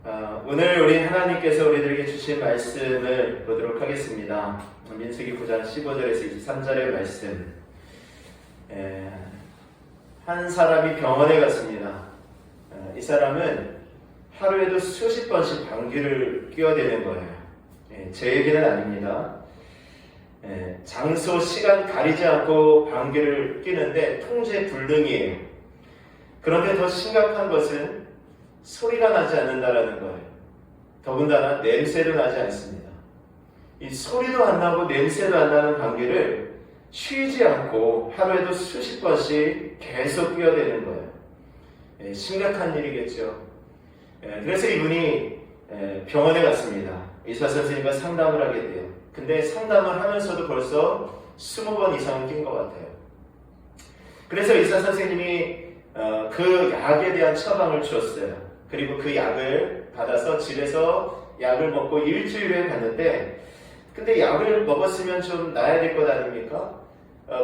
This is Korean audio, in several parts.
오늘 우리 하나님께서 우리들에게 주신 말씀을 보도록 하겠습니다. 민수기 9장 15절에서 23절의 말씀. 한 사람이 병원에 갔습니다. 이 사람은 하루에도 수십 번씩 방귀를 뀌어대는 거예요. 제 얘기는 아닙니다. 장소, 시간 가리지 않고 방귀를 뀌는데 통제불능이에요. 그런데 더 심각한 것은 소리가 나지 않는다라는 거예요. 더군다나 냄새도 나지 않습니다. 이 소리도 안 나고 냄새도 안 나는 방귀를 쉬지 않고 하루에도 수십 번씩 계속 뀌어대는 거예요. 심각한 일이겠죠. 그래서 이분이 병원에 갔습니다. 의사 선생님과 상담을 하게 돼요. 근데 상담을 하면서도 벌써 20번 이상은 낀 것 같아요. 그래서 의사 선생님이 그 약에 대한 처방을 주었어요. 그리고 그 약을 받아서 집에서 약을 먹고 일주일 후에 갔는데, 근데 약을 먹었으면 좀 나아야 될 것 아닙니까?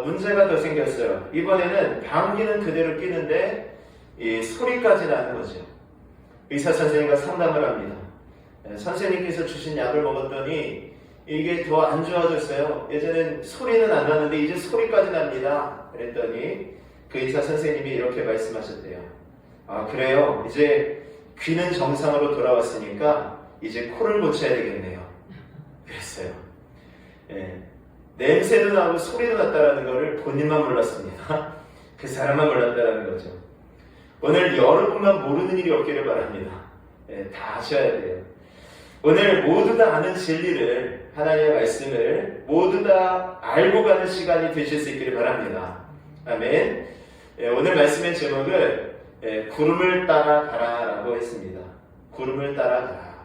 문제가 더 생겼어요. 이번에는 방귀는 그대로 끼는데 이 소리까지 나는 거죠. 의사 선생님과 상담을 합니다. 선생님께서 주신 약을 먹었더니 이게 더 안 좋아졌어요. 예전엔 소리는 안 나는데 이제 소리까지 납니다. 그랬더니 그 의사 선생님이 이렇게 말씀하셨대요. 그래요. 이제 귀는 정상으로 돌아왔으니까 이제 코를 고쳐야 되겠네요. 그랬어요. 냄새도 나고 소리도 났다라는 것을 본인만 몰랐습니다. 그 사람만 몰랐다라는 거죠. 오늘 여러분만 모르는 일이 없기를 바랍니다. 다 아셔야 돼요. 오늘 모두 다 아는 진리를, 하나님의 말씀을 모두 다 알고 가는 시간이 되실 수 있기를 바랍니다. 아멘. 오늘 말씀의 제목은 구름을 따라가라 라고 했습니다. 구름을 따라가라.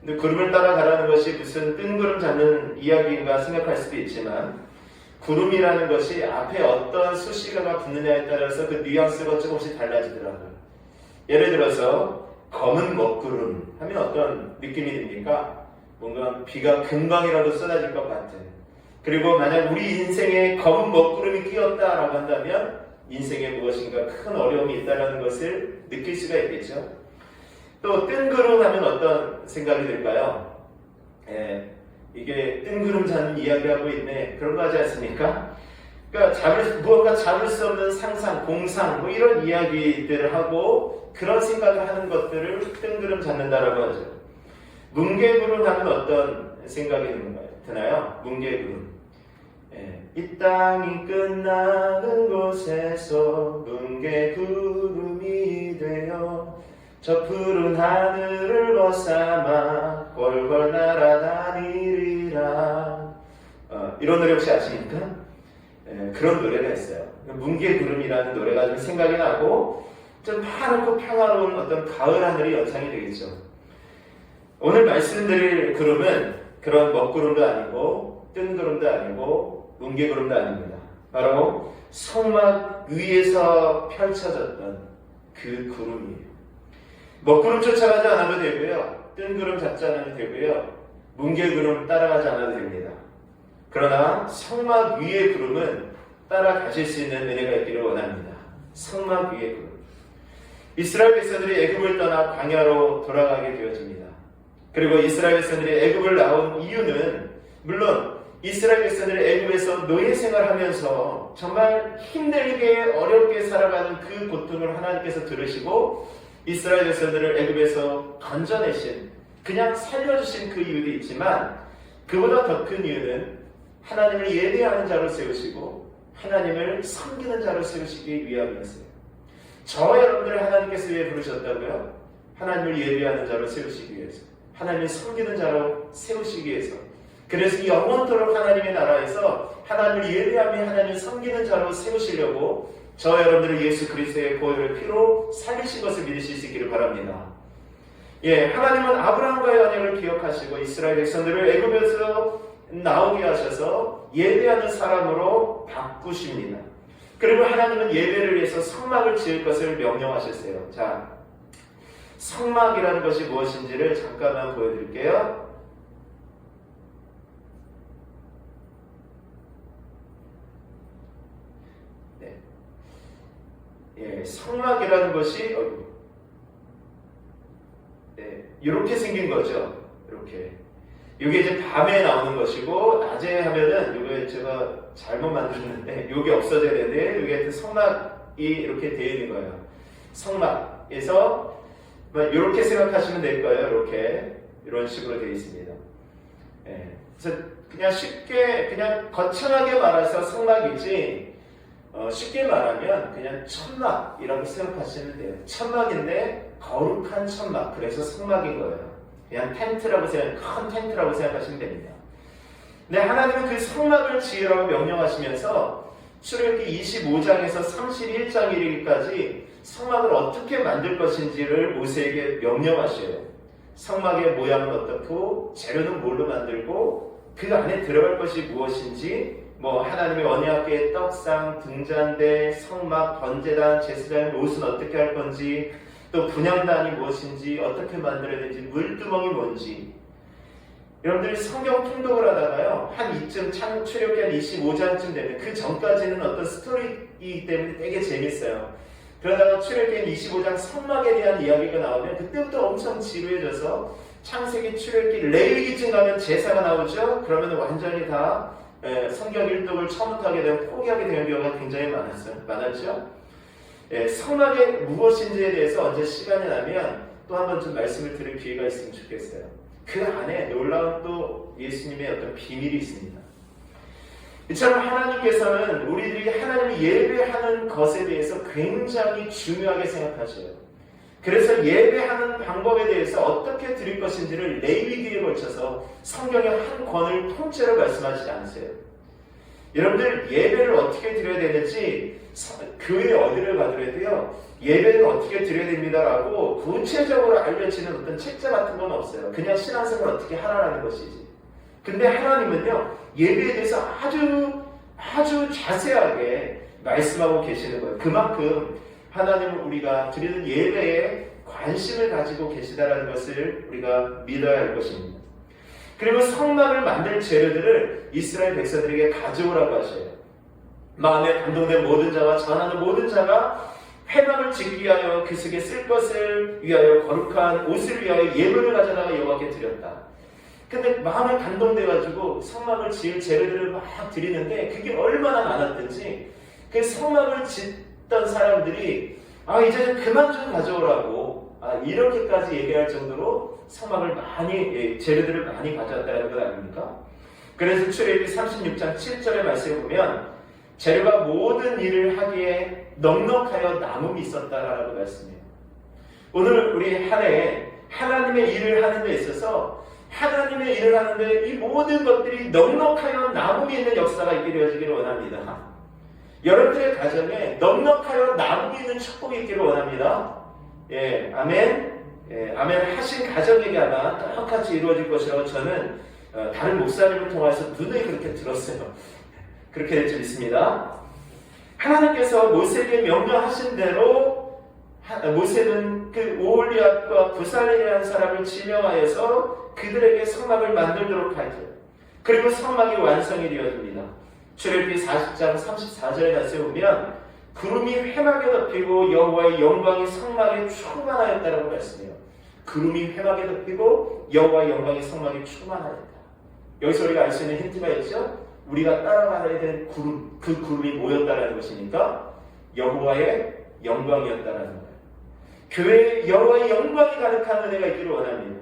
근데 구름을 따라가라는 것이 무슨 뜬구름 잡는 이야기인가 생각할 수도 있지만, 구름이라는 것이 앞에 어떤 수식어가 붙느냐에 따라서 그 뉘앙스가 조금씩 달라지더라고요. 예를 들어서 검은 먹구름 하면 어떤 느낌이 듭니까? 뭔가 비가 금방이라도 쏟아질 것 같은. 그리고 만약 우리 인생에 검은 먹구름이 끼었다라고 한다면 인생에 무엇인가 큰 어려움이 있다는 것을 느낄 수가 있겠죠. 또 뜬구름 하면 어떤 생각이 들까요? 이게 뜬구름 잡는 이야기하고 있네, 그런 거 하지 않습니까? 그러니까 무언가 잡을 수 없는 상상, 공상, 뭐 이런 이야기들을 하고 그런 생각을 하는 것들을 뜬구름 잡는다라고 하죠. 뭉게구름 하면 어떤 생각이 드나요? 뭉게구름. 이 땅이 끝나는 곳에서 뭉게구름이 되어 저 푸른 하늘을 벗삼아 골골 날아다니리라. 이런 노래 혹시 아십니까? 그런 노래가 있어요. 뭉게구름이라는 노래가 좀 생각이 나고 좀 파랗고 평화로운 어떤 가을 하늘이 연상이 되겠죠. 오늘 말씀드릴 구름은 그런 먹구름도 아니고 뜬구름도 아니고 뭉게구름도 아닙니다. 바로 성막 위에서 펼쳐졌던 그 구름이에요. 먹구름 쫓아가지 않아도 되고요, 뜬구름 잡지 않아도 되고요, 뭉게구름 따라가지 않아도 됩니다. 그러나 성막 위의 구름은 따라가실 수 있는 은혜가 있기를 원합니다. 성막 위의 구름. 이스라엘 백성들이 애굽을 떠나 광야로 돌아가게 되어집니다. 그리고 이스라엘 백성들이 애굽을 나온 이유는, 물론 이스라엘 백성들이 애굽에서 노예 생활하면서 정말 힘들게 어렵게 살아가는 그 고통을 하나님께서 들으시고 이스라엘 백성들을 애굽에서 건져내신, 그냥 살려주신 그 이유도 있지만, 그보다 더 큰 이유는 하나님을 예배하는 자로 세우시고 하나님을 섬기는 자로 세우시기 위함이었어요. 저와 여러분들을 하나님께서 왜 부르셨다고요? 하나님을 예배하는 자로 세우시기 위해서, 하나님을 섬기는 자로 세우시기 위해서. 그래서 영원토록 하나님의 나라에서 하나님을 예배하며 하나님을 섬기는 자로 세우시려고 저와 여러분들을 예수 그리스도의 보혈의 피로 살리신 것을 믿으실 수 있기를 바랍니다. 하나님은 아브라함과의 언약을 기억하시고 이스라엘 백성들을 애굽에서 나오게 하셔서 예배하는 사람으로 바꾸십니다. 그리고 하나님은 예배를 위해서 성막을 지을 것을 명령하셨어요. 자, 성막이라는 것이 무엇인지를 잠깐만 보여드릴게요. 성막이라는 것이 이렇게 생긴 거죠. 이렇게. 이게 이제 밤에 나오는 것이고, 낮에 하면은, 이거 제가 잘못 만들었는데, 이게 없어져야 되는데, 이게 하여튼 성막이 이렇게 되어 있는 거예요. 성막에서, 이렇게 생각하시면 될 거예요. 이렇게. 이런 식으로 되어 있습니다. 그래서 그냥 쉽게, 그냥 거창하게 말해서 성막이지, 쉽게 말하면 그냥 천막이라고 생각하시면 돼요. 천막인데, 거룩한 천막. 그래서 성막인 거예요. 그냥 텐트라고 큰 텐트라고 생각하시면 됩니다. 근데 하나님은 그 성막을 지으라고 명령하시면서 출애굽기 25장에서 31장 이르기까지 성막을 어떻게 만들 것인지를 모세에게 명령하셔요. 성막의 모양은 어떻고 재료는 뭘로 만들고 그 안에 들어갈 것이 무엇인지 하나님의 언약궤, 떡상, 등잔대, 성막, 번제단, 제사장의 옷은 어떻게 할 건지 또 분향단이 무엇인지 어떻게 만들어야 되는지 물두멍이 뭔지 여러분들이 성경 통독을 하다가요 한 이쯤 출애굽기 한 25장쯤 되면 그 전까지는 어떤 스토리이기 때문에 되게 재밌어요. 그러다가 출애굽기 25장 성막에 대한 이야기가 나오면 그때부터 엄청 지루해져서 창세기, 출애굽기, 레위기쯤 가면 제사가 나오죠. 그러면 완전히 다 성경 일독을 처음부터 하게 되면 포기하게 되는 경우가 굉장히 많았죠. 성막이 무엇인지에 대해서 언제 시간이 나면 또 한 번 좀 말씀을 드릴 기회가 있으면 좋겠어요. 그 안에 놀라운 또 예수님의 어떤 비밀이 있습니다. 이처럼 하나님께서는 우리들이 하나님을 예배하는 것에 대해서 굉장히 중요하게 생각하셔요. 그래서 예배하는 방법에 대해서 어떻게 드릴 것인지를 레위기에 걸쳐서 성경의 한 권을 통째로 말씀하시지 않으세요. 여러분들 예배를 어떻게 드려야 되는지 교회 어디를 가더라도요 예배는 어떻게 드려야 됩니다라고 구체적으로 알려지는 어떤 책자 같은 건 없어요. 그냥 신앙생활 어떻게 하라는 것이지. 근데 하나님은요 예배에 대해서 아주 자세하게 말씀하고 계시는 거예요. 그만큼 하나님은 우리가 드리는 예배에 관심을 가지고 계시다라는 것을 우리가 믿어야 할 것입니다. 그리고 성막을 만들 재료들을 이스라엘 백성들에게 가져오라고 하셔요. 마음에 감동된 모든 자와 전하는 모든 자가 회막을 짓기 위하여 그 속에 쓸 것을 위하여 거룩한 옷을 위하여 예물을 가져다가 여호와께 드렸다. 근데 마음에 감동돼가지고 성막을 지을 재료들을 막 드리는데 그게 얼마나 많았든지 그 성막을 짓던 사람들이 이제 좀 그만 좀 가져오라고 이렇게까지 얘기할 정도로 성막을 재료들을 많이 가져왔다는 것 아닙니까? 그래서 출애굽기 36장 7절의 말씀을 보면 재료가 모든 일을 하기에 넉넉하여 남음이 있었다라고 말씀해요. 오늘 우리 한 해에 하나님의 일을 하는 데 있어서 하나님의 일을 하는데 이 모든 것들이 넉넉하여 남음이 있는 역사가 있게 되어지기를 원합니다. 여러분들의 가정에 넉넉하여 남음이 있는 축복이 있기를 원합니다. 아멘. 아멘 하신 가정에게 아마 똑같이 이루어질 것이라고 저는 다른 목사님을 통해서 눈에 그렇게 들었어요. 그렇게 될 줄 믿습니다. 하나님께서 모세에게 명령하신 대로 모세는 그 오홀리압과 부살레라는 사람을 지명하여서 그들에게 성막을 만들도록 하죠. 그리고 성막이 완성이 되어집니다. 출애굽기 40장 34절에 다시 보면 구름이 회막에 덮이고 여호와의 영광이 성막에 충만하였다라고 말씀해요. 구름이 회막에 덮이고 여호와의 영광이 성막에 충만하였다. 여기서 우리가 알 수 있는 힌트가 있죠. 우리가 따라가야 되는 구름, 그 구름이 뭐였다라는 것이니까 여호와의 영광이었다라는 거예요. 교회에 여호와의 영광이 가득한 은혜가 있기를 원합니다.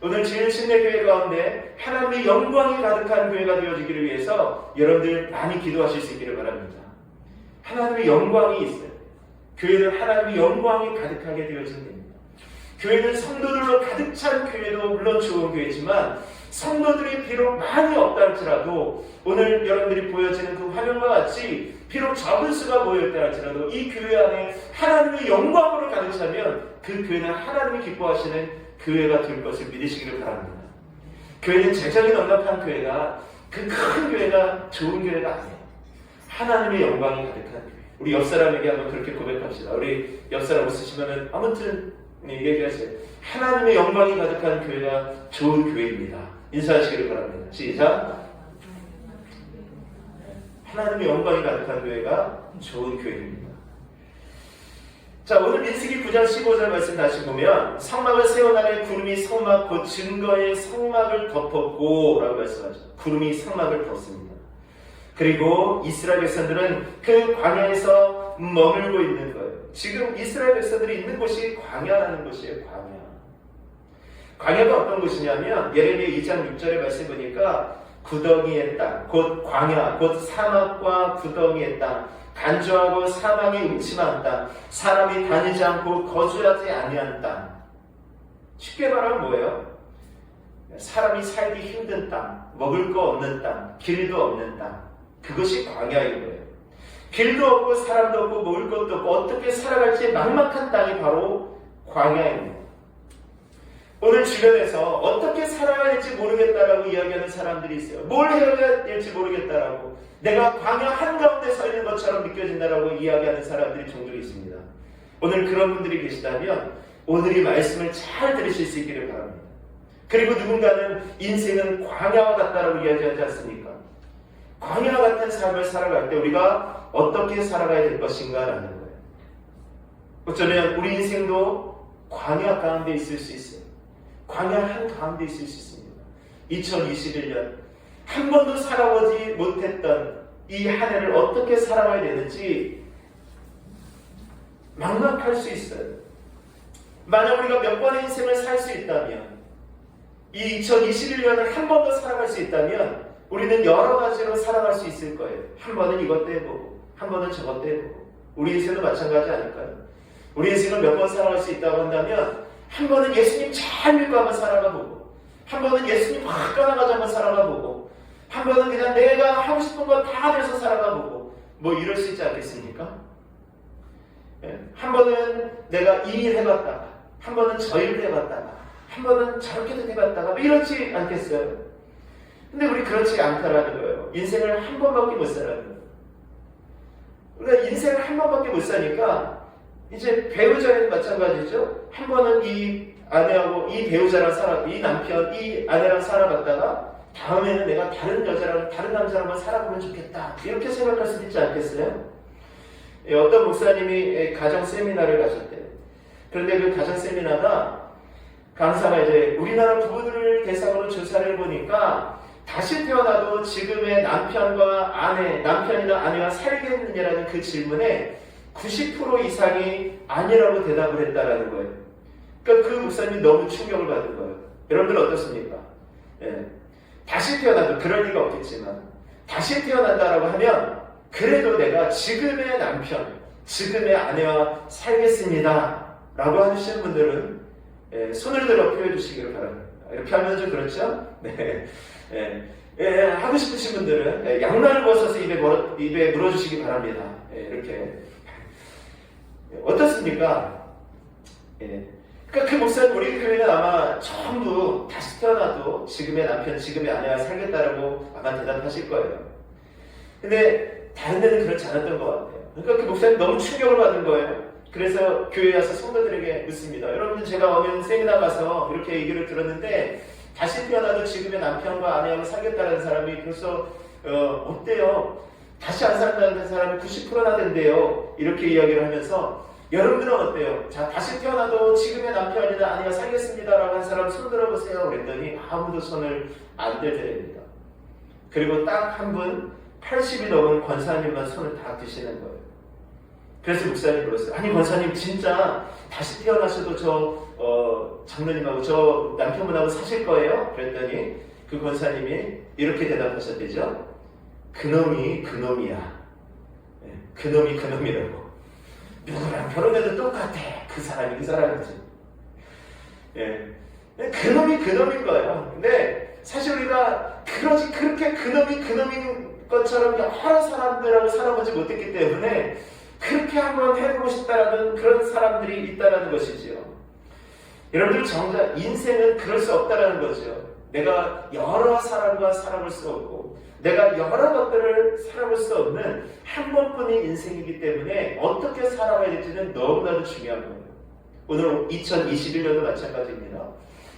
오늘 제일침례교회 가운데 하나님의 영광이 가득한 교회가 되어지기를 위해서 여러분들 많이 기도하실 수 있기를 바랍니다. 하나님의 영광이 있어요. 교회는 하나님의 영광이 가득하게 되어지는 겁니다. 교회는 성도들로 가득 찬 교회도 물론 좋은 교회지만 성도들이 비록 많이 없다 할지라도 오늘 여러분들이 보여지는 그 화면과 같이 비록 적은 수가 모여있다 할지라도 이 교회 안에 하나님의 영광으로 가득 차면 그 교회는 하나님이 기뻐하시는 교회가 될 것을 믿으시기를 바랍니다. 교회는 재정이 넉넉한 교회가 그 큰 교회가 좋은 교회가 아니에요. 하나님의 영광이 가득한 교회. 우리 옆사람에게 한번 그렇게 고백합시다. 우리 옆사람 웃으시면은 아무튼 얘기하세요. 하나님의 영광이 가득한 교회가 좋은 교회입니다. 인사하시기를 바랍니다. 시작. 하나님의 영광이 가득한 교회가 좋은 교회입니다. 자, 오늘 민수기 9장 15절 말씀 다시 보면 성막을 세운 날에 구름이 성막 곧 증거의 성막을 덮었고 라고 말씀하죠. 구름이 성막을 덮습니다. 그리고 이스라엘 백성들은 그 광야에서 머물고 있는 거예요. 지금 이스라엘 백성들이 있는 곳이 광야라는 곳이에요. 광야가 어떤 곳이냐면 예레미야 2장 6절에 말씀 보니까 구덩이의 땅, 곧 광야, 곧 사막과 구덩이의 땅, 간조하고 사망이 음침한 땅, 사람이 다니지 않고 거주하지 아니한 땅. 쉽게 말하면 뭐예요? 사람이 살기 힘든 땅, 먹을 거 없는 땅, 길도 없는 땅. 그것이 광야인 거예요. 길도 없고 사람도 없고 먹을 것도 없고 어떻게 살아갈지 막막한 땅이 바로 광야입니다. 오늘 주변에서 어떻게 살아야 될지 모르겠다라고 이야기하는 사람들이 있어요. 뭘 해야 될지 모르겠다라고, 내가 광야 한가운데 서 있는 것처럼 느껴진다라고 이야기하는 사람들이 종종 있습니다. 오늘 그런 분들이 계시다면 오늘 이 말씀을 잘 들으실 수 있기를 바랍니다. 그리고 누군가는 인생은 광야와 같다라고 이야기하지 않습니까? 광야 같은 삶을 살아갈 때 우리가 어떻게 살아가야 될 것인가라는 거예요. 어쩌면 우리 인생도 광야 가운데 있을 수 있어요. 광야 한가운데 있을 수 있습니다. 2021년 한 번도 살아보지 못했던 이 한 해를 어떻게 살아가야 되는지 막막할 수 있어요. 만약 우리가 몇 번의 인생을 살 수 있다면, 이 2021년을 한 번 더 살아갈 수 있다면 우리는 여러 가지로 살아갈 수 있을 거예요. 한 번은 이것도 해보고 한 번은 저것도 해보고. 우리 인생도 마찬가지 아닐까요? 우리 인생을 몇 번 살아갈 수 있다고 한다면 한 번은 예수님 잘 믿고 한번 살아가 보고, 한 번은 예수님 확 떠나가자 한번 살아가 보고, 한 번은 그냥 내가 하고 싶은 거 다 돼서 살아가 보고, 뭐 이럴 수 있지 않겠습니까? 한 번은 내가 이 일 해봤다가, 한 번은 저 일을 해봤다가, 한 번은 저렇게도 해봤다가, 뭐 이렇지 않겠어요? 근데 우리 그렇지 않다라는 거예요. 인생을 한 번밖에 못 살아요. 우리가 인생을 한 번밖에 못 사니까 이제 배우자에도 마찬가지죠. 한 번은 이 아내하고 이 배우자랑 이 남편, 이 아내랑 살아봤다가 다음에는 내가 다른 여자랑 다른 남자랑만 살아보면 좋겠다, 이렇게 생각할 수도 있지 않겠어요? 어떤 목사님이 가정 세미나를 가셨대요. 그런데 그 가정 세미나가 강사가 이제 우리나라 부부들을 대상으로 조사를 해보니까 다시 태어나도 지금의 남편과 아내, 남편이나 아내와 살겠느냐라는 그 질문에 90% 이상이 아니라고 대답을 했다라는 거예요. 그러니까 그 목사님이 너무 충격을 받은 거예요. 여러분들 어떻습니까? 다시 태어나도 그럴 리가 없겠지만, 다시 태어난다라고 하면 그래도 내가 지금의 남편, 지금의 아내와 살겠습니다 라고 하시는 분들은 손을 들어 표해 주시기를 바랍니다. 이렇게 하면 좀 그렇죠? 네. 하고 싶으신 분들은 양말을 벗어서 입에 물어주시기 바랍니다. 이렇게. 어떻습니까? 그러니까 그 목사님, 우리 교회는 아마 전부 다시 태어나도 지금의 남편, 지금의 아내와 살겠다라고 아마 대답하실 거예요. 근데 다른 데는 그렇지 않았던 것 같아요. 그러니까 그 목사님 너무 충격을 받은 거예요. 그래서 교회에 와서 성도들에게 묻습니다. 여러분, 제가 오늘 세미나 가서 이렇게 얘기를 들었는데 다시 태어나도 지금의 남편과 아내하고 살겠다는 사람이 벌써 어때요? 다시 안 산다는 사람이 90%나 된대요. 이렇게 이야기를 하면서 여러분들은 어때요? 자, 다시 태어나도 지금의 남편이나 아내가 살겠습니다라고 한 사람 손 들어보세요. 그랬더니 아무도 손을 안 들더랍니다. 그리고 딱 한 분 80이 넘은 권사님만 손을 다 드시는 거예요. 그래서 목사님 물었어요. 아니 권사님, 진짜 다시 태어나셔도 저 장로님하고 저 남편분하고 사실 거예요? 그랬더니 그 권사님이 이렇게 대답하셨대죠. 그놈이 그놈이야. 그놈이 그놈이라고. 누구랑 결혼해도 똑같아. 그 사람이 그 사람이지. 그놈이 그놈인 거예요. 근데 사실 우리가 그렇게 그놈이 그놈인 것처럼 여러 사람들하고 살아보지 못했기 때문에 그렇게 한번 해보고 싶다라는 그런 사람들이 있다라는 것이지요. 여러분들 정작 인생은 그럴 수 없다라는 거죠. 내가 여러 사람과 살아볼 수 없고 내가 여러 것들을 살아볼 수 없는 한 번뿐인 인생이기 때문에 어떻게 살아가야 될지는 너무나도 중요한 거예요. 오늘 2021년도 마찬가지입니다.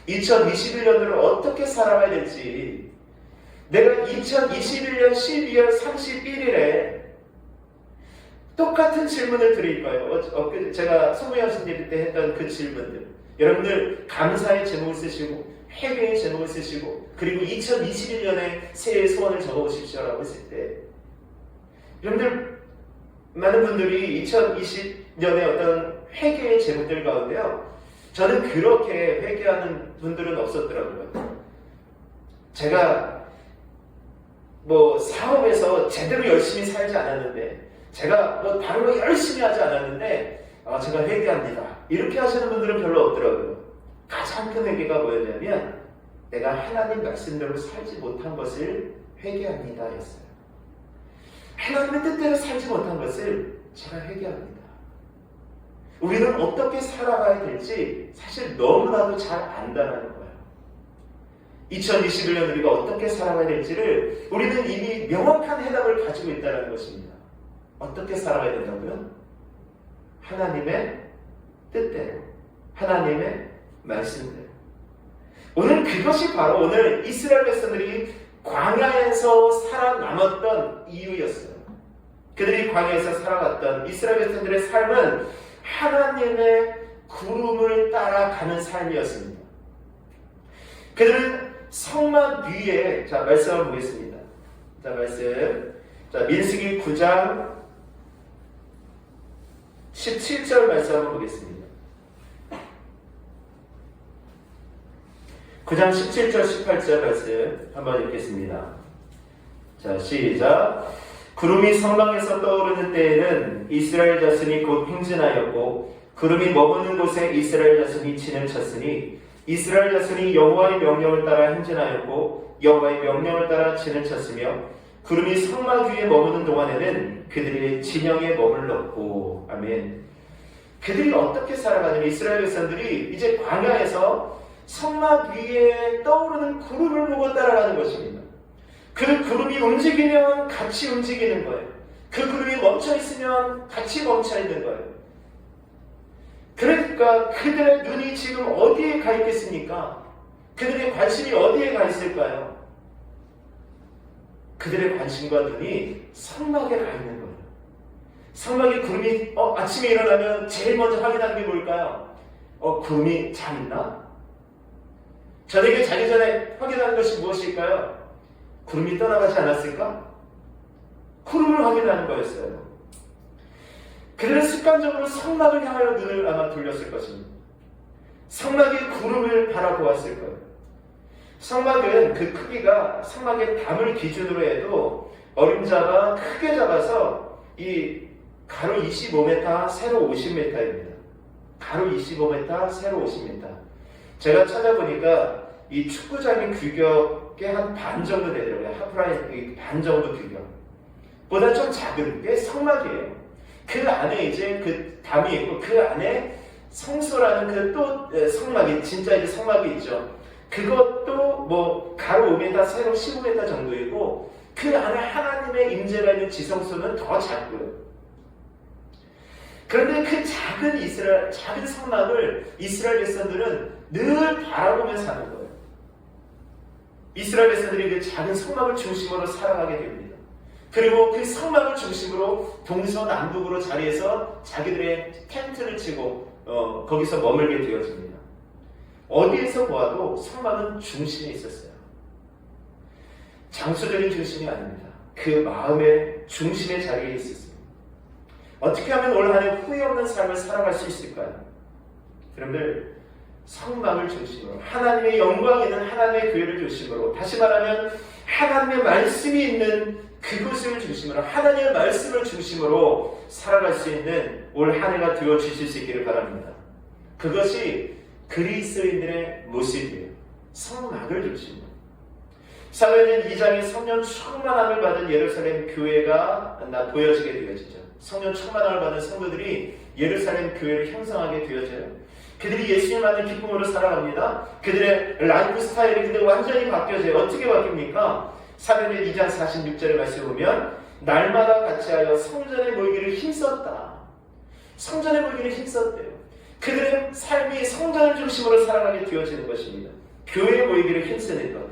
2021년도를 어떻게 살아가야 될지, 내가 2021년 12월 31일에 똑같은 질문을 드릴 거예요. 제가 소무여신 예배 때 했던 그 질문들. 여러분들 감사의 제목을 쓰시고 회개의 제목을 쓰시고 그리고 2021년에 새해 소원을 적어보십시오라고 했을 때 여러분들 많은 분들이 2020년에 어떤 회개의 제목들 가운데요. 저는 그렇게 회개하는 분들은 없었더라고요. 제가 사업에서 제대로 열심히 살지 않았는데 제가 다른 거 열심히 하지 않았는데 제가 회개합니다. 이렇게 하시는 분들은 별로 없더라고요. 가장 큰 회개가 뭐였냐면 내가 하나님 말씀대로 살지 못한 것을 회개합니다 였어요. 하나님의 뜻대로 살지 못한 것을 제가 회개합니다. 우리는 어떻게 살아가야 될지 사실 너무나도 잘 안다는 거예요. 2021년 우리가 어떻게 살아가야 될지를 우리는 이미 명확한 해답을 가지고 있다는 것입니다. 어떻게 살아가야 된다고요? 하나님의 뜻대로, 하나님의 말씀대로. 오늘 그것이 바로 오늘 이스라엘 백성들이 광야에서 살아남았던 이유였어요. 그들이 광야에서 살아갔던 이스라엘 백성들의 삶은 하나님의 구름을 따라가는 삶이었습니다. 그들은 성막 위에, 말씀을 보겠습니다. 민수기 9장 17절 말씀 한번 보겠습니다. 9장 17절 18절 말씀 한번 읽겠습니다. 시작. 구름이 성막에서 떠오르는 때에는 이스라엘 자손이 곧 행진하였고 구름이 머무는 곳에 이스라엘 자손이 진을 쳤으니 이스라엘 자손이 여호와의 명령을 따라 행진하였고 여호와의 명령을 따라 진을 쳤으며 구름이 성막 위에 머무는 동안에는 그들의 진영에 머물렀고. 아멘. 그들이 어떻게 살아가냐면 이스라엘 백성들이 이제 광야에서 성막 위에 떠오르는 구름을 보고 따라가는 것입니다. 그 구름이 움직이면 같이 움직이는 거예요. 그 구름이 멈춰 있으면 같이 멈춰 있는 거예요. 그러니까 그들의 눈이 지금 어디에 가 있겠습니까? 그들의 관심이 어디에 가 있을까요? 그들의 관심과 눈이 성막에 가 있는 거예요. 성막에 구름이 아침에 일어나면 제일 먼저 확인하는 게 뭘까요? 구름이 잘 있나? 저녁에 자기 전에 확인하는 것이 무엇일까요? 구름이 떠나가지 않았을까? 구름을 확인하는 거였어요. 그들은 습관적으로 성막을 향하여 눈을 아마 돌렸을 것입니다. 성막의 구름을 바라보았을 거예요. 성막은 그 크기가 성막의 담을 기준으로 해도 어림잡아 크게 잡아서 이 가로 25m, 세로 50m입니다. 가로 25m, 세로 50m. 제가 찾아보니까 이 축구장의 규격의 한 반 정도 되더라고요. 하프라인 반 정도 규격. 보다 좀 작은 게 성막이에요. 그 안에 이제 그 담이 있고 그 안에 성소라는 그 또 성막이 진짜 이제 성막이 있죠. 그것도 가로 5m, 세로 15m 정도이고 그 안에 하나님의 임재가 있는 지성소는 더 작고요. 그런데 그 작은 성막을 이스라엘 백성들은 늘 바라보며 사는 거예요. 이스라엘 백성들이 그 작은 성막을 중심으로 살아가게 됩니다. 그리고 그 성막을 중심으로 동서남북으로 자리해서 자기들의 텐트를 치고 거기서 머물게 되어집니다. 어디에서 보아도 성막은 중심에 있었어요. 장소적인 중심이 아닙니다. 그 마음의 중심의 자리에 있었습니다. 어떻게 하면 올 한 해 후회 없는 삶을 살아갈 수 있을까요? 여러분들, 성막을 중심으로 하나님의 영광이 있는 하나님의 교회를 중심으로, 다시 말하면 하나님의 말씀이 있는 그곳을 중심으로, 하나님의 말씀을 중심으로 살아갈 수 있는 올 한 해가 되어 주실 수 있기를 바랍니다. 그것이 그리스도인들의 모습이에요. 성막을 중심으로. 사도행전 2장에 성령 충만함을 받은 예루살렘 교회가 보여지게 되어지죠. 성령 충만함을 받은 성도들이 예루살렘 교회를 형성하게 되어져요. 그들이 예수님 안에 기쁨으로 살아갑니다. 그들의 라이프 스타일이 그들 완전히 바뀌어져요. 어떻게 바뀝니까? 사도행전 2장 46절의 말씀을 보면 날마다 같이하여 성전에 모이기를 힘썼다. 성전에 모이기를 힘썼대요. 그들의 삶이 성전을 중심으로 살아가게 되어지는 것입니다. 교회에 모이기를 힘쓰는 것,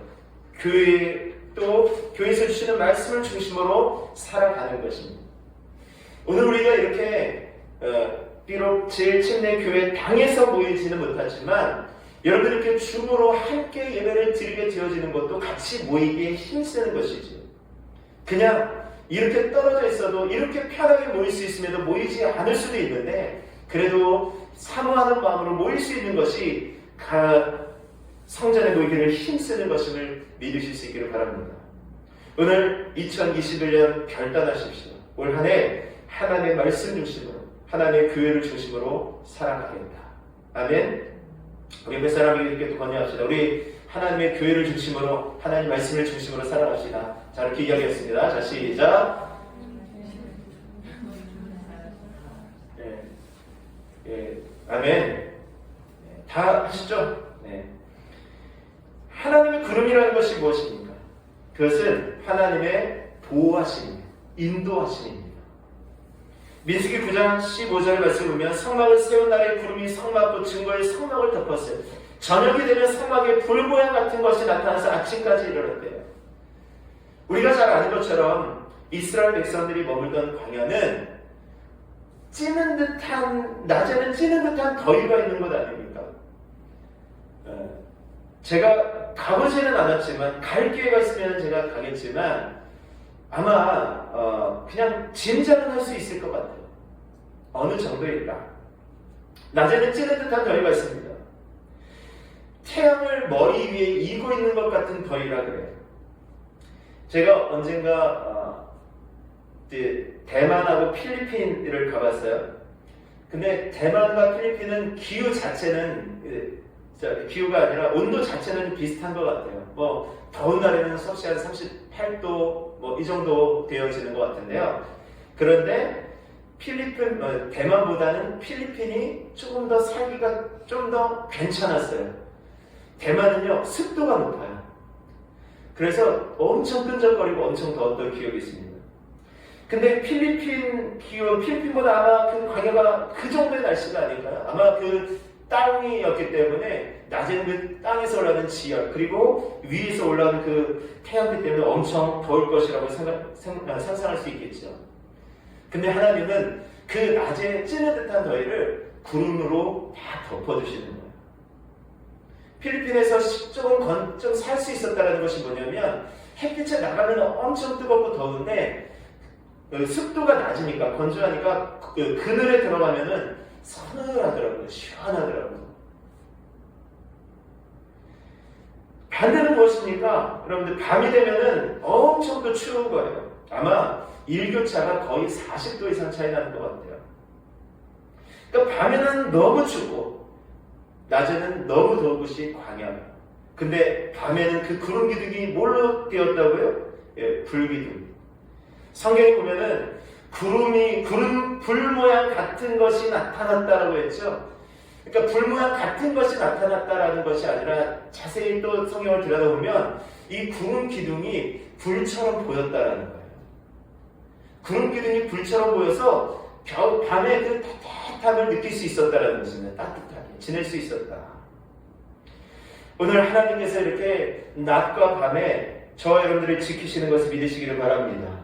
교회에서 주시는 말씀을 중심으로 살아가는 것입니다. 오늘 우리가 이렇게 비록 제7내 교회 당에서 모이지는 못하지만 여러분 이렇게 줌으로 함께 예배를 드리게 되어지는 것도 같이 모이기에 힘쓰는 것이죠. 그냥 이렇게 떨어져 있어도 이렇게 편하게 모일 수 있음에도 모이지 않을 수도 있는데 그래도 사모하는 마음으로 모일 수 있는 것이 성전에 모이기를 힘쓰는 것임을 믿으실 수 있기를 바랍니다. 오늘 2021년 결단하십시오. 올 한 해 하나님의 말씀 중심으로 하나님의 교회를 중심으로 살아가겠다. 아멘. 우리 옆에 사람에게 이렇게 또 권유합시다. 우리 하나님의 교회를 중심으로 하나님 말씀을 중심으로 살아갑시다. 자, 이렇게 이야기했습니다. 자, 시작. 아멘. 다 하시죠? 네. 하나님의 구름이라는 것이 무엇입니까? 그것은 하나님의 보호하심입니다. 인도하심입니다. 민수기 9장 15절 말씀을 보면 성막을 세운 날에 구름이 성막과 증거의 성막을 덮었어요. 저녁이 되면 성막에 불 모양 같은 것이 나타나서 아침까지 이르렀대요. 우리가 잘 아는 것처럼 이스라엘 백성들이 머물던 광야는 찌는 듯한, 낮에는 찌는 듯한 더위가 있는 것 아닙니까? 제가 가보지는 않았지만 갈 기회가 있으면 제가 가겠지만 아마 그냥 짐작은 할 수 있을 것 같아요. 어느 정도일까? 낮에는 찌는 듯한 더위가 있습니다. 태양을 머리 위에 이고 있는 것 같은 더위라 그래요. 제가 언젠가 대만하고 필리핀을 가봤어요. 근데 대만과 필리핀은 기후 자체는 기후가 아니라 온도 자체는 비슷한 것 같아요. 뭐 더운 날에는 섭씨 한 38도 뭐 이 정도 되어지는 것 같은데요. 그런데 대만보다는 필리핀이 조금 더 살기가 좀 더 괜찮았어요. 대만은요 습도가 높아요. 그래서 엄청 끈적거리고 엄청 더웠던 기억이 있습니다. 근데 필리핀보다 아마 그 광야가 그 정도의 날씨가 아닐까요? 아마 그 땅이었기 때문에 낮에는 그 땅에서 올라오는 지열 그리고 위에서 올라오는 그 태양빛 때문에 엄청 더울 것이라고 상상할 수 있겠죠. 근데 하나님은 그 낮에 찌는 듯한 더위를 구름으로 다 덮어주시는 거예요. 필리핀에서 좀 살 수 있었다는 것이 뭐냐면 햇빛에 나가면 엄청 뜨겁고 더운데 습도가 낮으니까 건조하니까 그늘에 들어가면은 서늘하더라고요. 시원하더라고요. 반대는 무엇입니까? 여러분들 밤이 되면은 엄청 또 추운 거예요. 아마 일교차가 거의 40도 이상 차이 나는 것 같아요. 그러니까 밤에는 너무 춥고 낮에는 너무 더운 것이 광야예요. 근데 밤에는 그 구름 기둥이 뭘로 되었다고요? 예, 불기둥. 성경에 보면은 불 모양 같은 것이 나타났다라고 했죠. 그러니까 불 모양 같은 것이 나타났다라는 것이 아니라 자세히 또 성경을 들여다보면 이 구름 기둥이 불처럼 보였다라는 거예요. 구름 기둥이 불처럼 보여서 밤에 그 따뜻함을 느낄 수 있었다라는 것입니다. 따뜻하게 지낼 수 있었다. 오늘 하나님께서 이렇게 낮과 밤에 저와 여러분들을 지키시는 것을 믿으시기를 바랍니다.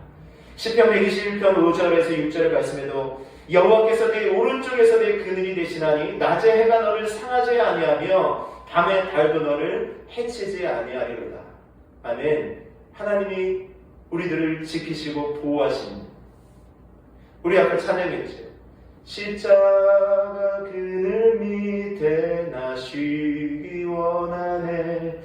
시편 121편 5절에서 6절의 말씀에도 여호와께서 내 오른쪽에서 내 그늘이 되시나니 낮에 해가 너를 상하지 아니하며 밤에 달도 너를 해치지 아니하리로다. 아멘. 하나님이 우리들을 지키시고 보호하십니다. 우리 아까 찬양했죠. 십자가 그늘 밑에 나 쉬기 원하네.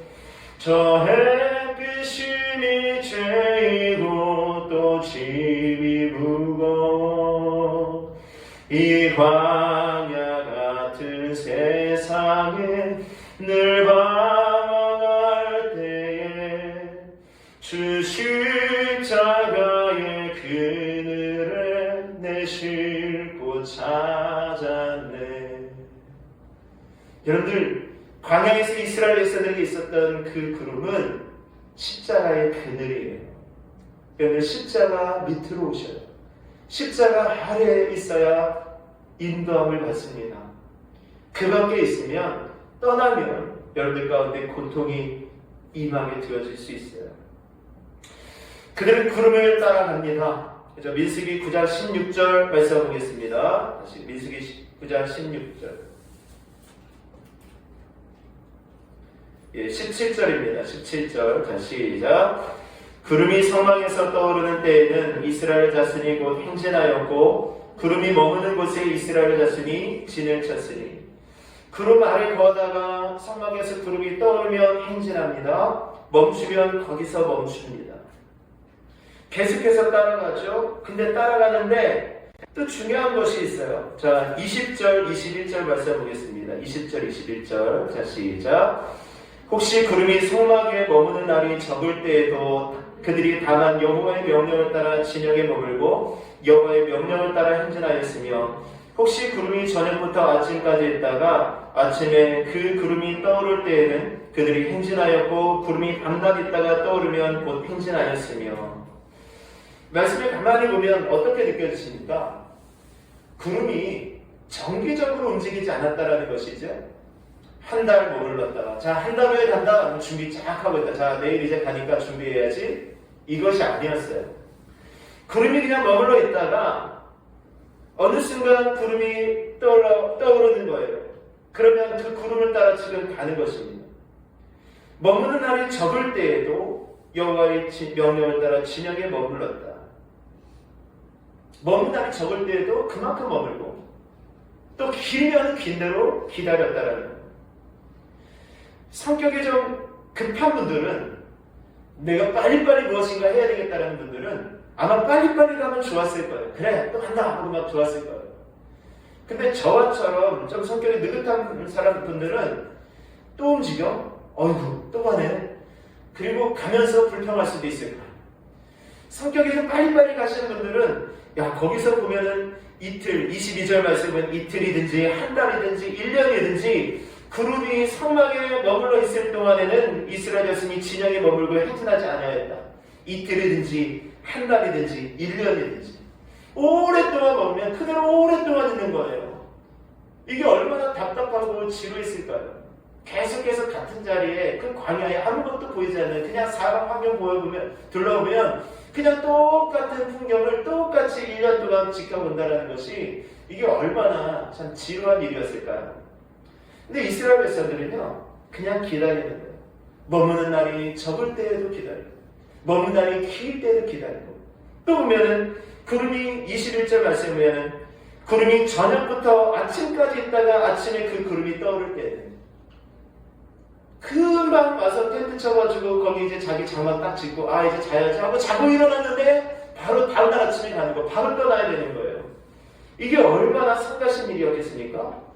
저 햇빛이 죄이고 또 짐이 무거워. 이 광야 같은 세상에 늘 방황할 때에 주 십자가의 그늘에 내 쉴 곳 찾았네. 여러분들 광야에서 이스라엘 백성들에게 있었던 그 구름은 십자가의 그늘이에요. 여러분 십자가 밑으로 오셔요. 십자가 아래에 있어야 인도함을 받습니다. 그 밖에 있으면 떠나면 여러분들 가운데 고통이 임하게 되어질 수 있어요. 그들은 구름을 따라갑니다. 그죠? 민수기 9장 16절 말씀 보겠습니다. 다시 민수기 9장 16절. 예, 17절입니다. 17절 다시 시작. 구름이 성막에서 떠오르는 때에는 이스라엘 자손이 곧 행진하였고 구름이 머무는 곳에 이스라엘 자손이 진을 쳤으니 구름 아래 거하다가 성막에서 구름이 떠오르면 행진합니다. 멈추면 거기서 멈춥니다. 계속해서 따라가죠. 근데 따라가는데 또 중요한 것이 있어요. 자, 20절, 21절 말씀 보겠습니다. 20절, 21절. 자, 시작. 혹시 구름이 성막에 머무는 날이 적을 때에도 그들이 다만 여호와의 명령을 따라 진영에 머물고 여호와의 명령을 따라 행진하였으며 혹시 구름이 저녁부터 아침까지 있다가 아침에 그 구름이 떠오를 때에는 그들이 행진하였고 구름이 밤낮 있다가 떠오르면 곧 행진하였으며 말씀을 가만히 보면 어떻게 느껴지십니까? 구름이 정기적으로 움직이지 않았다라는 것이죠. 한 달 머물렀다가 자, 한 달 후에 간다. 준비 쫙 하고 있다. 자, 내일 이제 가니까 준비해야지. 이것이 아니었어요. 구름이 그냥 머물러 있다가 어느 순간 구름이 떠오르는 거예요. 그러면 그 구름을 따라 지금 가는 것입니다. 머무는 날이 적을 때에도 여호와의 명령을 따라 진영에 머물렀다. 머무는 날이 적을 때에도 그만큼 머물고 또 길면 긴 대로 기다렸다라는 거예요. 성격이 좀 급한 분들은 내가 빨리빨리 무엇인가 해야 되겠다는 분들은 아마 빨리빨리 가면 좋았을 거예요. 그래, 또 간다 하고 막 좋았을 거예요. 근데 저와처럼 좀 성격이 느긋한 분들은 또 움직여? 어이구, 또 가네. 그리고 가면서 불평할 수도 있을 거예요. 성격이 좀 빨리빨리 가시는 분들은 야, 거기서 보면은 이틀, 22절 말씀은 이틀이든지 한 달이든지 1년이든지 구름이 성막에 머물러 있을 동안에는 이스라엘 자손이 진영에 머물고 행진하지 않아야 했다. 이틀이든지 한 달이든지 1년이든지 오랫동안 머물면 그대로 오랫동안 있는 거예요. 이게 얼마나 답답하고 지루했을까요? 계속해서 같은 자리에 그 광야에 아무것도 보이지 않는 그냥 사람 환경 둘러보면 그냥 똑같은 풍경을 똑같이 1년 동안 지켜본다는 것이 이게 얼마나 참 지루한 일이었을까요? 근데 이스라엘 백성들은요, 그냥 기다리는 거예요. 머무는 날이 적을 때에도 기다리고, 머무는 날이 길 때에도 기다리고, 또 보면은, 구름이 21절 말씀에 보면은, 구름이 저녁부터 아침까지 있다가 아침에 그 구름이 떠오를 때에는, 금방 와서 텐트 쳐가지고, 거기 이제 자기 장막 딱 짓고, 아, 이제 자야지 하고 자고 일어났는데, 바로 다음날 아침에 가는 거, 바로 떠나야 되는 거예요. 이게 얼마나 성가신 일이었겠습니까?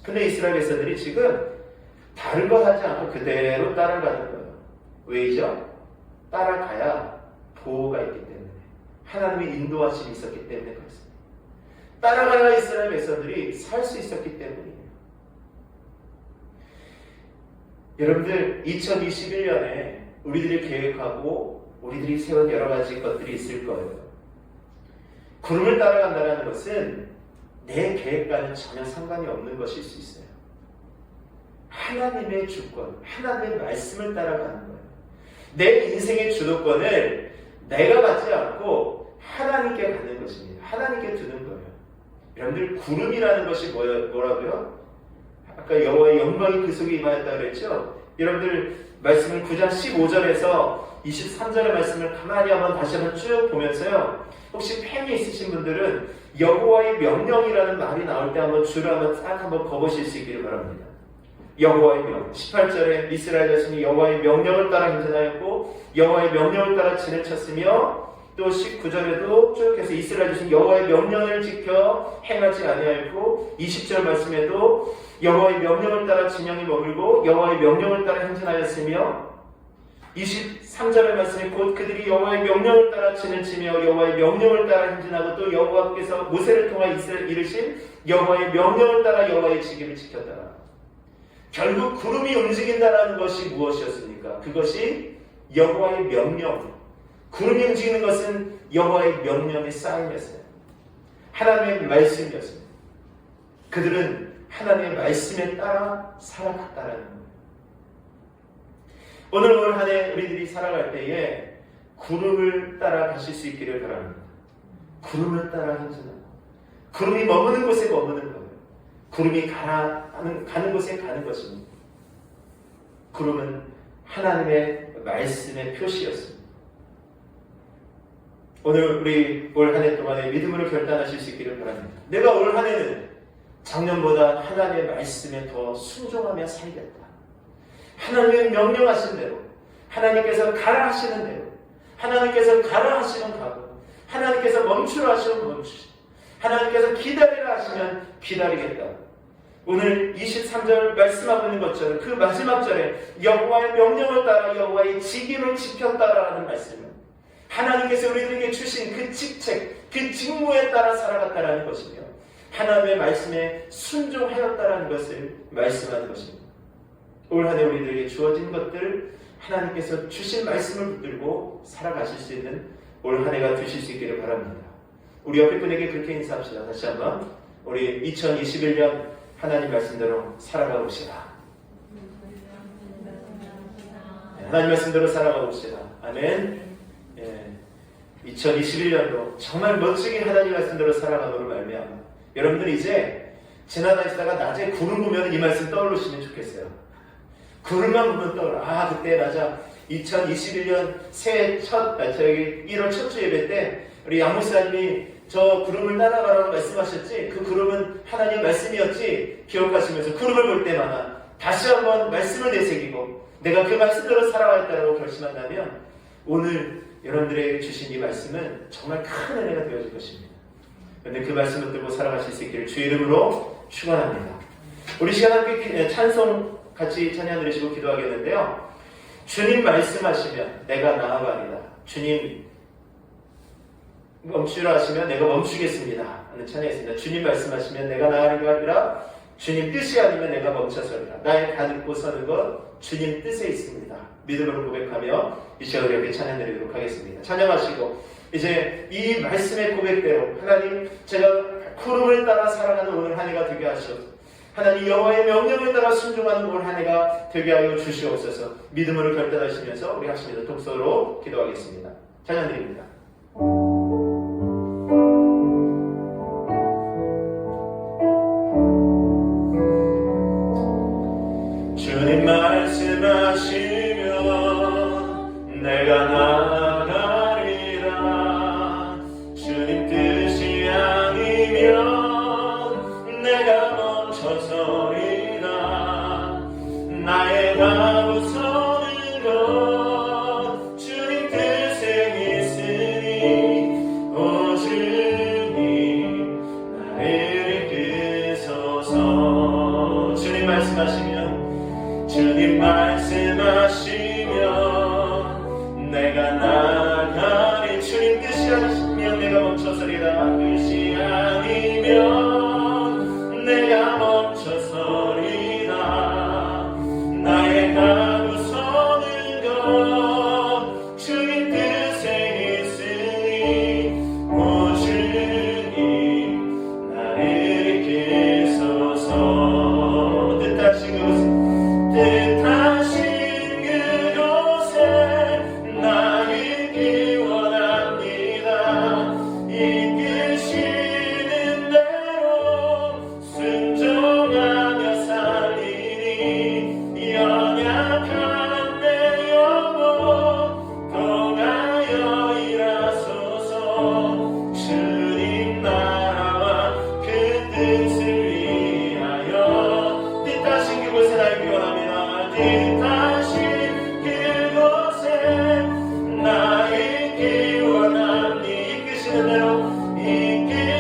근데 이스라엘 백성들이 지금 다른 거 하지 않고 그대로 따라가는 거예요. 왜죠? 따라가야 보호가 있기 때문에. 하나님의 인도하심이 있었기 때문에 그렇습니다. 따라가야 이스라엘 백성들이 살 수 있었기 때문이에요. 여러분들 2021년에 우리들이 계획하고 우리들이 세운 여러 가지 것들이 있을 거예요. 구름을 따라간다는 것은 내 계획과는 전혀 상관이 없는 것일 수 있어요. 하나님의 주권, 하나님의 말씀을 따라가는 거예요. 내 인생의 주도권을 내가 갖지 않고 하나님께 갖는 것입니다. 하나님께 두는 거예요. 여러분들 구름이라는 것이 뭐라고요? 아까 여호와의 영광이 그 속에 임하였다고 그랬죠? 여러분들 말씀을 9장 15절에서 23절의 말씀을 가만히 다시 한번 쭉 보면서요. 혹시 펜이 있으신 분들은 여호와의 명령이라는 말이 나올 때 한번 줄을 한번 딱 한번 거보실 수 있기를 바랍니다. 여호와의 명. 18절에 이스라엘 자손이 여호와의 명령을 따라 행진하였고 여호와의 명령을 따라 진을 쳤으며 또 19절에도 쭉 해서 이스라엘 자손이 여호와의 명령을 지켜 행하지 아니하였고 20절 말씀에도 여호와의 명령을 따라 진영에 머물고 여호와의 명령을 따라 행진하였으며 23절의 말씀에 곧 그들이 여호와의 명령을 따라 진을 치며 여호와의 명령을 따라 행진하고 또 여호와께서 모세를 통하여 이르신 여호와의 명령을 따라 여호와의 지기를 지켰다. 결국 구름이 움직인다는 것이 무엇이었습니까? 그것이 여호와의 명령. 구름이 움직이는 것은 여호와의 명령의 싸움이었어요. 하나님의 말씀이었습니다. 그들은 하나님의 말씀에 따라 살아갔다는 거예요. 오늘 올 한 해 우리들이 살아갈 때에 구름을 따라 가실 수 있기를 바랍니다. 구름을 따라 행진하고 구름이 머무는 곳에 머무는 거예요. 구름이 가는 곳에 가는 것입니다. 구름은 하나님의 말씀의 표시였습니다. 오늘 우리 올 한 해 동안에 믿음으로 결단하실 수 있기를 바랍니다. 내가 올 한 해는 작년보다 하나님의 말씀에 더 순종하며 살겠다. 하나님의 명령하신 대로, 하나님께서 가라 하시는 대로, 하나님께서 가라 하시면 가고, 하나님께서 멈추라 하시면 멈추시, 하나님께서 기다리라 하시면 기다리겠다. 오늘 23절 말씀하고 있는 것처럼 그 마지막 절에 여호와의 명령을 따라 여호와의 직임을 지켰다라는 말씀은 하나님께서 우리들에게 주신 그 직책, 그 직무에 따라 살아갔다라는 것이며 하나님의 말씀에 순종하였다라는 것을 말씀하는 것입니다. 올 한 해 우리들에게 주어진 것들 하나님께서 주신 말씀을 붙들고 살아가실 수 있는 올 한 해가 되실 수 있기를 바랍니다. 우리 옆에 분에게 그렇게 인사합시다. 다시 한번 우리 2021년 하나님 말씀대로 살아가 봅시다. 하나님 말씀대로 살아가 봅시다. 아멘. 2021년도 정말 멋지게 하나님 말씀대로 살아가도록 말미암아 여러분들 이제 지나다니다가 낮에 구름 보면 이 말씀 떠오르시면 좋겠어요. 구름만 보면 떠올라. 그때 맞아. 2021년 새해 저기 1월 첫 주 예배 때 우리 양 목사님이 저 구름을 따라가라고 말씀하셨지? 그 구름은 하나님의 말씀이었지? 기억하시면서 구름을 볼 때마다 다시 한번 말씀을 되새기고 내가 그 말씀대로 살아가겠다고 결심한다면 오늘 여러분들에게 주신 이 말씀은 정말 큰 은혜가 되어질 것입니다. 그런데 그 말씀을 들고 살아가실 수 있기를 주의 이름으로 축원합니다. 우리 시간 함께 찬송 같이 찬양 드리시고 기도하겠는데요. 주님 말씀하시면 내가 나아가리라. 주님 멈추라 하시면 내가 멈추겠습니다 하는 찬양이었습니다. 주님 말씀하시면 내가 나아가리라. 주님 뜻이 아니면 내가 멈춰서리라. 나의 가득고 서는 것 주님 뜻에 있습니다. 믿음으로 고백하며 이 시간 우리 함께 찬양 드리도록 하겠습니다. 찬양하시고 이제 이 말씀의 고백대로 하나님 제가 구름을 따라 살아가는 오늘 한 해가 되게 하시옵소서. 하나님 여호와의 명령을 따라 순종하는 올 한 해가 되게 하여 주시옵소서. 믿음으로 결단하시면서 우리 합심해서 독서로 기도하겠습니다. 찬양 드립니다. 주님 말씀하시면 내가 나아가리라. 주님 뜻이 아니면 내가 멈춰서리라. 나의 가고 서는 것 주님 뜻에 있으니 오 주님 나를 이끄소서. 주님 말씀하시면 주님 말씀하시면 내가 나아가리. 주님 뜻이 아니시면 내가 멈춰서리라. 뜻이 아니면 내가 멈춰서리라. 나의 가고 서는 것 주님 뜻에 있으니 오 주님 나를 이끄소서. 뜻하신 곳 뜻하신 그곳에 나 있기 원합니다. 이끄시는 대로 순종하며 살리니 연약한 내 영혼 통하여 일하소서. 주님 나라와 그 뜻을 위하여 뜻하신 그곳에 나 있기 원합니다. 뜻하신 그곳에 나 있기 원하니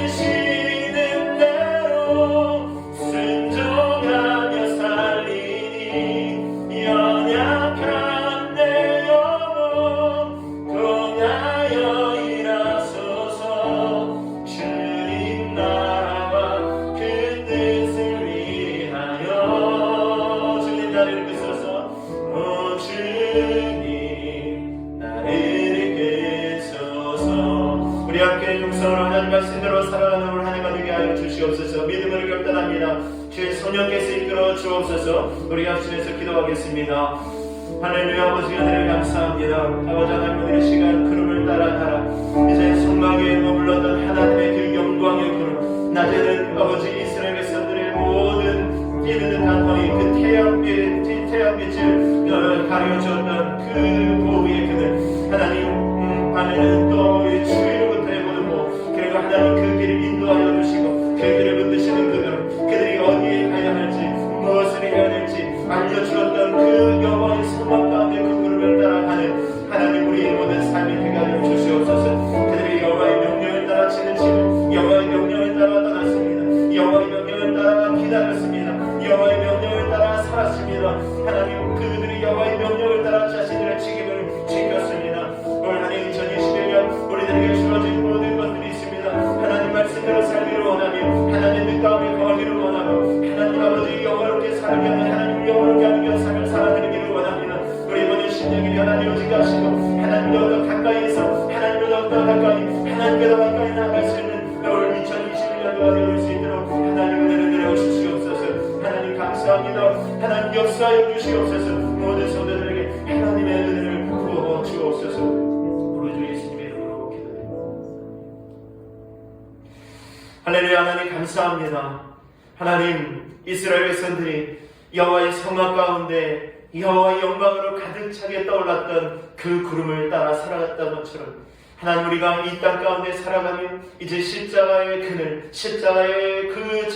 이끄시는 대로 순종하며 살리니 연약한 내 영혼 통하여 일하소서. 주님 나라와 그 뜻을 위하여 주님 나를 이끄소서. 오 주님 나를 이끄소서. 우리 함께 용서로 하나님 말씀대로 살아가는 올 한 해가 되게 하여 주시옵소서. 믿음으로 결단합니다. 주의 소년께서 이끌어 주옵소서. 우리 합심해서 기도하겠습니다. 할렐루야. 아버지 은혜를 감사합니다. 아버지 하나님, 이 시간 구름을 따라 가라. 이제 성막에 머물렀던 하나님의 그 영광의 구름, 낮에는 아버지 이스라엘 백성들의 모든 뛰는 듯한 허리, 그 태양빛을 가려줬던 그 보호의 그늘, 하나님 밤에는 또 추위로부터 해보고, 그리고 하나님 그 길을 인도하여 주시고 그 길을 붙드시는 그들이 어디에 가야 할지, 무엇을 해야 될지 알려주었던 그 여호와의 성막 가운데 그 구름을 따라가는 하나님, 우리의 모든 삶이 되게 하여 주시옵소서. 그들이 여호와의 명령을 따라 지내치고 여호와의 명령을 따라 떠났습니다. 여호와의 명령을 따라 기다렸습니다. 여호와의 명령을 따라 살았습니다. 하나님, 그들이 여호와의 명령을 따라 자신들의 책임을 지켰습니다. 오늘 하나님 2021년 우리들에게 주어진 모든 것들이 있습니다. 하나님 말씀대로 살기를 원하며 하나님 뜻 가운데 거하기를 원하고 하나님 아버지 영화롭게 살게 하는 하나님 영화롭게 하는 삶을 살아드리기를 원합니다. 우리 모든 심령이 하나님을 하시고 하나님보다 더 가까이에서 하나님보다 더 가까이, 하나님보다 가까이 나아갈 수 있는 올 2021년도가 되어올 수 있도록 하나님 은혜를 내려주시옵소서. 하나님 감사합니다. 하나님 역사하여 주시옵소서. 모든 성도들에게 하나님의 은혜를 부어 주옵소서. 우리 주 예수님의 이름으로 기도드립니다. 할렐루야. 하나님 감사합니다. 하나님, 이스라엘 백성들이 여호와의 성막 가운데 여호와의 영광으로 가득 차게 떠올랐던 그 구름을 따라 살아갔던 것처럼 하나님, 우리가 이 땅 가운데 살아가며 이제 십자가의 그늘, 십자가의 그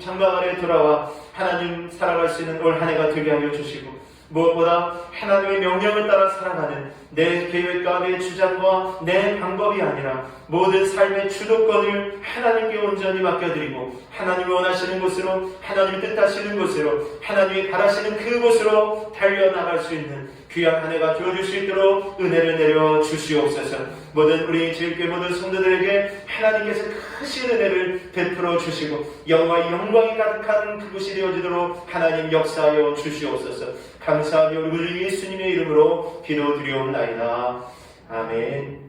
장막 아래 돌아와 하나님 살아갈 수 있는 올 한 해가 되게 하여 주시고, 무엇보다 하나님의 명령을 따라 살아가는 내 계획과 내 주장과 내 방법이 아니라 모든 삶의 주도권을 하나님께 온전히 맡겨드리고 하나님이 원하시는 곳으로, 하나님이 뜻하시는 곳으로, 하나님이 바라시는 그곳으로 달려나갈 수 있는 귀한 한 해가 되어줄 수 있도록 은혜를 내려 주시옵소서. 모든 우리 제일교회 모든 성도들에게 하나님께서 크신 은혜를 베풀어 주시고 영화의 영광이 가득한 그곳이 되어지도록 하나님 역사하여 주시옵소서. 감사하며 우리 예수님의 이름으로 기도드리옵나이다. 아멘.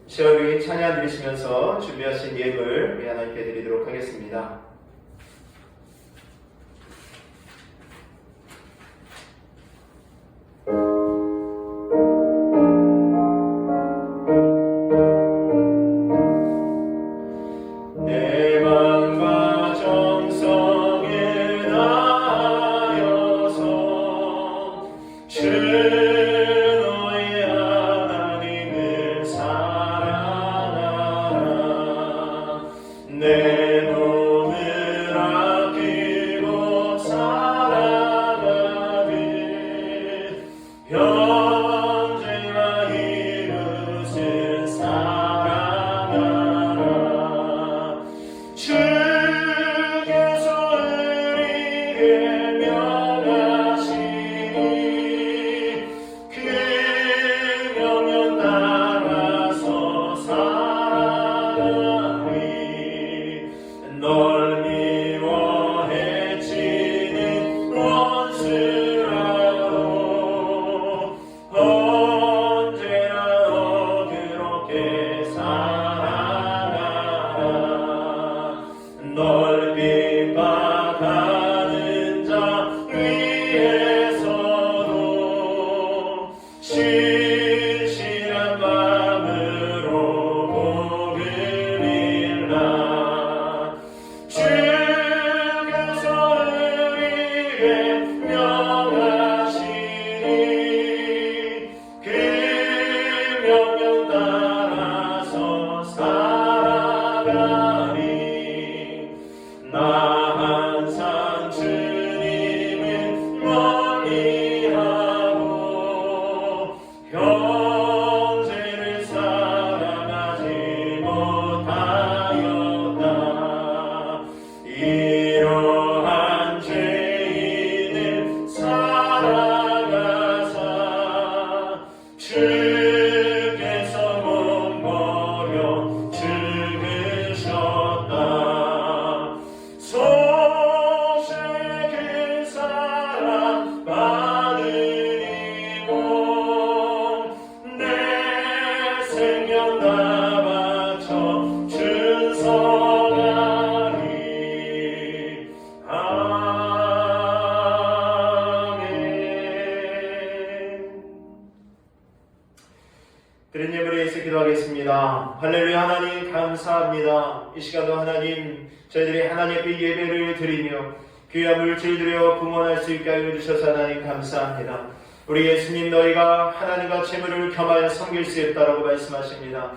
시험이 찬양 드리시면서 준비하신 예물 우리 하나님께 드리도록 하겠습니다. 기도하겠습니다. 할렐루야. 하나님 감사합니다. 이 시간도 하나님 저희들이 하나님 앞에 예배를 드리며 귀한 물질 드려 봉헌할 수 있게 하여 주셔서 하나님 감사합니다. 우리 예수님 너희가 하나님과 재물을 겸하여 섬길 수 있다라고 말씀하십니다.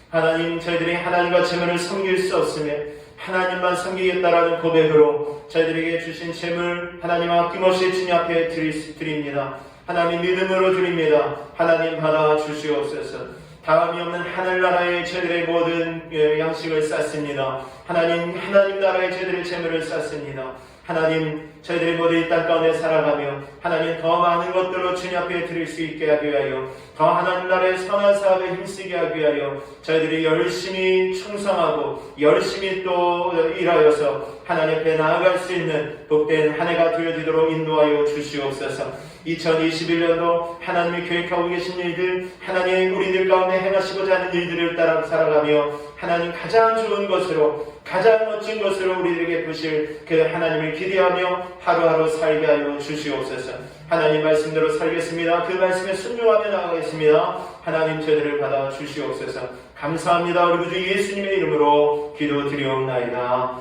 하나님 저희들이 하나님과 재물을 섬길 수 없으면 하나님만 섬기겠다라는 고백으로 저희들에게 주신 재물 하나님 아낌없이 주님 앞에 드립니다. 하나님 믿음으로 드립니다. 하나님 받아 주시옵소서. 다음이 없는 하늘나라의 저희들의 모든 양식을 쌌습니다. 하나님 나라의 저희들의 재물을 쌌습니다. 하나님 저희들이 모두 이 땅 가운데 살아가며 하나님 더 많은 것들로 주님 앞에 드릴 수 있게 하기 위하여 더 하나님 나라의 선한 사업에 힘쓰게 하기 위하여 저희들이 열심히 충성하고 열심히 또 일하여서 하나님 앞에 나아갈 수 있는 복된 한 해가 되어지도록 인도하여 주시옵소서. 2021년도 하나님이 계획하고 계신 일들 하나님 우리들 가운데 행하시고자 하는 일들을 따라 살아가며 하나님 가장 좋은 것으로 가장 멋진 것으로 우리들에게 부실 그 하나님을 기대하며 하루하루 살게 하여 주시옵소서. 하나님 말씀대로 살겠습니다. 그 말씀에 순종하며 나아가겠습니다. 하나님 저희들을 받아 주시옵소서. 감사합니다. 우리 구주 예수님의 이름으로 기도드리옵나이다.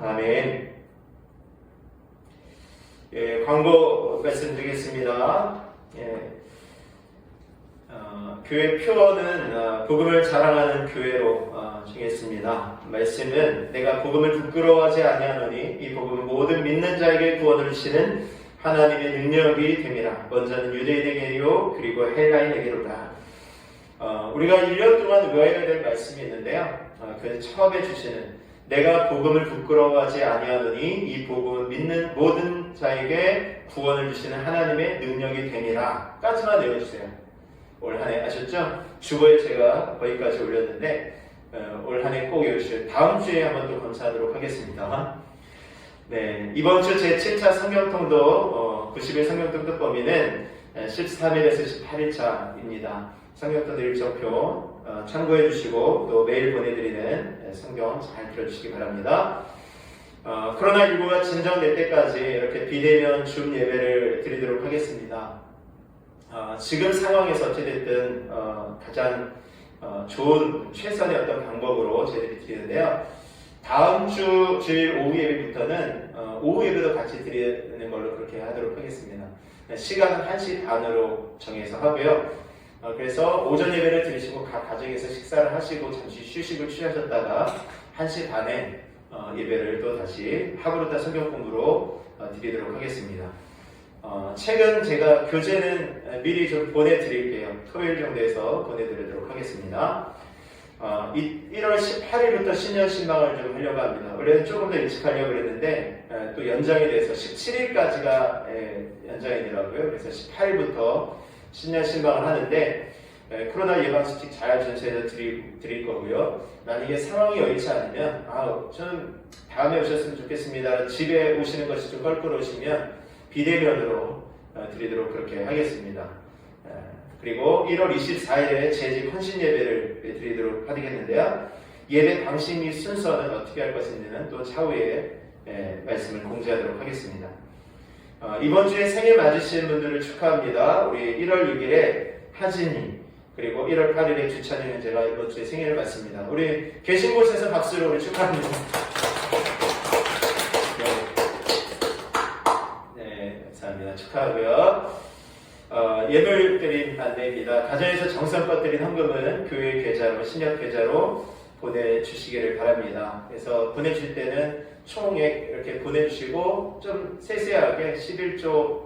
아멘. 광고 말씀드리겠습니다. 교회 표어는 복음을 자랑하는 교회로 정했습니다. 말씀은 내가 복음을 부끄러워하지 아니하노니 이 복음은 모든 믿는 자에게 구원을 주시는 하나님의 능력이 됨이라. 먼저는 유대인에게요 그리고 헬라인에게로다. 우리가 1년 동안 외워야 될 말씀이 있는데요. 그 처음에 주시는 내가 복음을 부끄러워하지 아니하노니 이 복음은 믿는 모든 자에게 구원을 주시는 하나님의 능력이 됨이라 까지만 외워주세요. 올 한 해 아셨죠? 주보에 제가 거기까지 올렸는데 올 한 해 꼭 외우시고 다음 주에 한번 또 감사하도록 하겠습니다. 네, 이번 주 제 7차 성경통도 90일 성경통도 범위는 13일에서 18일차입니다. 성경통도 일정표 참고해 주시고 또 매일 보내드리는 성경 잘 들어주시기 바랍니다. 코로나19가 진정될 때까지 이렇게 비대면 줌 예배를 드리도록 하겠습니다. 지금 상황에서 어찌됐든 가장 좋은 최선의 어떤 방법으로 저희들이 드리는데요. 다음 주 주일 오후 예배부터는 오후 예배도 같이 드리는 걸로 그렇게 하도록 하겠습니다. 시간은 1시 반으로 정해서 하고요. 그래서 오전 예배를 드리시고 각 가정에서 식사를 하시고 잠시 휴식을 취하셨다가 1시 반에 예배를 또 다시 하브루타 성경 공부로 드리도록 하겠습니다. 책은 제가 교재는 미리 좀 보내드릴게요. 토요일 정도에서 보내드리도록 하겠습니다. 1월 18일부터 신년 신방을 좀 하려고 합니다. 원래는 조금 더 일찍 하려고 그랬는데 또 연장이 돼서 17일까지가 연장이 되더라고요. 그래서 18일부터 신년 신방을 하는데 코로나 예방수칙 잘 준수해서 드릴 거고요. 만약에 상황이 여의치 않으면 저는 다음에 오셨으면 좋겠습니다. 집에 오시는 것이 좀 껄끄러우시면 비대면으로 드리도록 그렇게 하겠습니다. 그리고 1월 24일에 재직 헌신 예배를 드리도록 하겠는데요. 예배 방식 및 순서는 어떻게 할 것인지는 또 차후에 말씀을 공지하도록 하겠습니다. 이번 주에 생일 맞으시는 분들을 축하합니다. 우리 1월 6일에 하진이 그리고 1월 8일에 주찬이는 제가 이번 주에 생일을 맞습니다. 우리 계신 곳에서 박수로 우리 축하합니다. 네, 감사합니다. 축하하고요. 예물 드림 안내입니다. 가정에서 정성껏 드린 헌금은 교회 계좌로 신협 계좌로 보내주시기를 바랍니다. 그래서 보내주실 때는 총액 이렇게 보내주시고 좀 세세하게 11조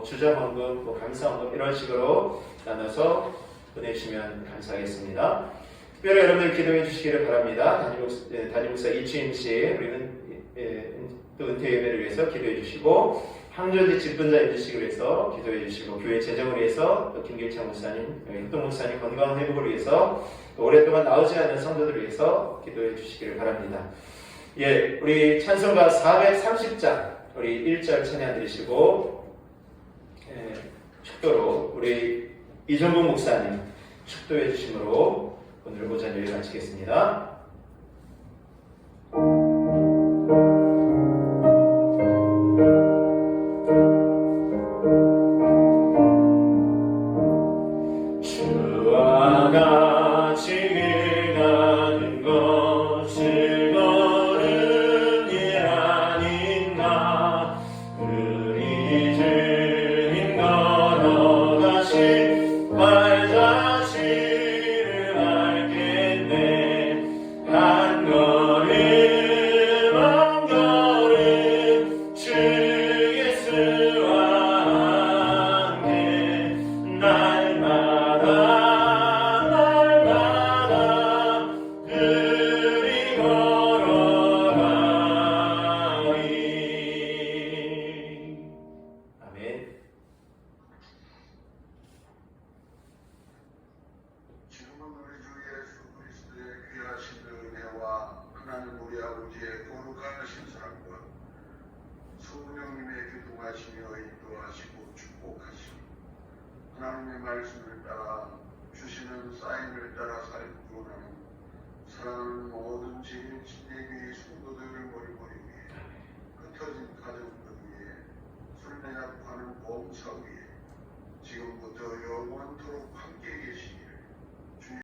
주정헌금, 감사헌금 이런 식으로 나눠서 보내주시면 감사하겠습니다. 특별히 여러분들 기도해 주시기를 바랍니다. 담임 목사 이추임 우리는 또 은퇴 예배를 위해서 기도해 주시고 항저지 직분자 해주시기 위해서 기도해 주시고 교회 재정을 위해서 또 김길창 목사님, 혁동 목사님 건강 회복을 위해서 또 오랫동안 나오지 않는 성도들을 위해서 기도해 주시기를 바랍니다. 예, 우리 찬송가 430장 우리 1절 찬양 드리시고 축도로 우리 이종국 목사님 축도해 주심으로 오늘 오전을 마치겠습니다. 주와 같이 사랑하시며 인도하시고 축복하시고 하나님의 말씀을 따라 주시는 사인을 따라 살고 나는 사랑하는 모든 제일 침례교회 성도들 머리머리